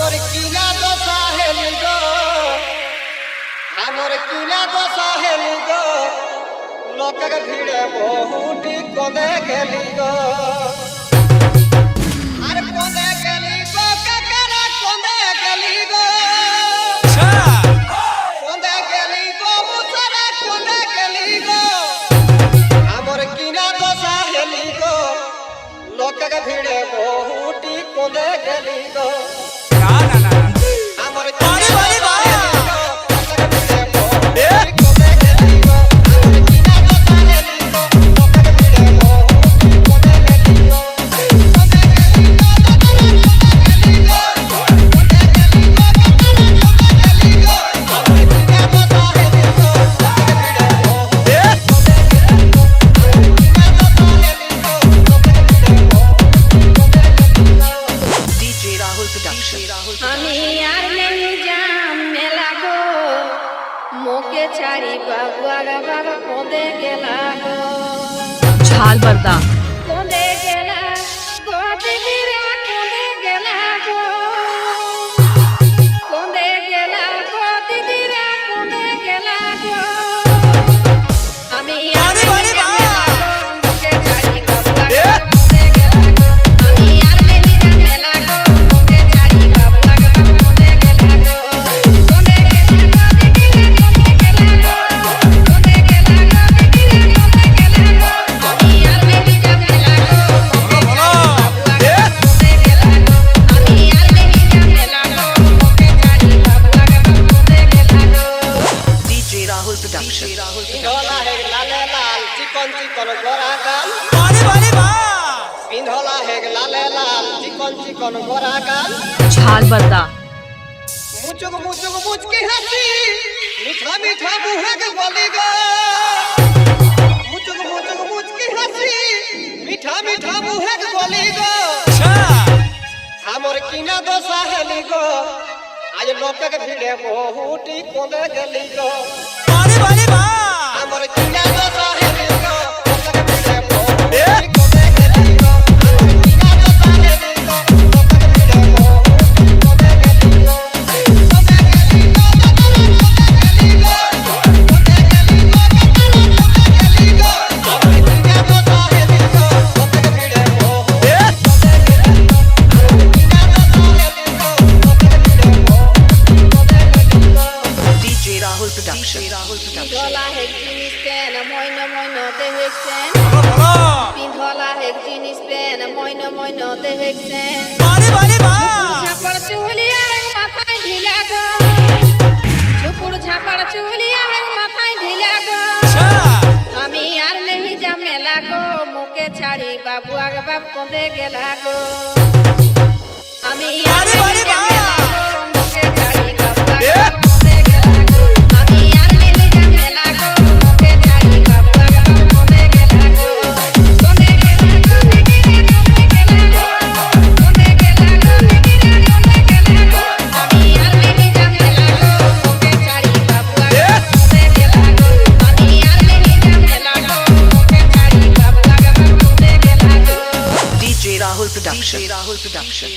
আমার কিনা দশা হেলি গো, আমার কিনা দশা হেলি গো, লোকের ভিড়ে বহুটি কোদে গেলি গো। আরে কোদে গেলি গো কাকারা, কোদে গেলি গো, কোদে গেলি গো মুসারা, কোদে গেলি গো। আমার কিনা দশা হেলি গো, লোকের ভিড়ে বহুটি কোদে গেলি গো। ছাড়ি বাবুয়ারা বাবা কোদে গেলা গো, ঝাল বর্দা কোদে গেলা গো, দিদিরা কোদে গেলা গো, কোদে গেলা গো, দিদিরা কোদে গেলা গো। আমি पिंधोला है लाले लाल चिकन चिकन गोरा गाल, पिंधोला है लाले लाल चिकन चिकन गोरा गाल। ঝাল বর্দা मुचुक मुचुक मुच की हंसी, मीठा मीठा मुँह के बोली गो। मुचुक मुचुक मुच की हंसी, मीठा मीठा मुँह के बोली गो। हमर किना दशा हेली गो, आज लोक के भीड़े बहुटी कोदे गेली गो। हमर किना दशा हेली गो, लोक के भीड़े बहुटी कोदे गेली गो। हमर किना दशा हेली गो, लोक के भीड़े बहुटी कोदे गेली गो। পিন্ধলা হেক জিনিস পেন মইন মইন দেখছেন, পিন্ধলা হেক জিনিস পেন মইন মইন দেখছেন। ঝাপড় চুলিয়া মাথায় ঢিলা গো, ঝুপুর ঝাপড় চুলিয়া মাথায় ঢিলা গো। আমি আর নেই জামেলা গো, মুখে ছাড়ি বাবু আগ বাপ কোদে গেলা গো। আমি আর নেই জামেলা গো, মুখে ছাড়ি বাবু আগ বাপ কোদে গেলা গো। আমি আর নেই জামেলা গো, মুখে ছাড়ি বাবু আগ বাপ কোদে গেলা গো। কোদে গেলা গো, কোদে গেলা গো, কোদে গেলা গো, কোদে গেলা গো। আমি আর নেই জামেলা গো, মুখে ছাড়ি বাবু আগ বাপ কোদে গেলা গো। আমি আর নেই জামেলা গো, মুখে ছাড়ি বাবু আগ বাপ কোদে গেলা গো। DJ Rahul Production.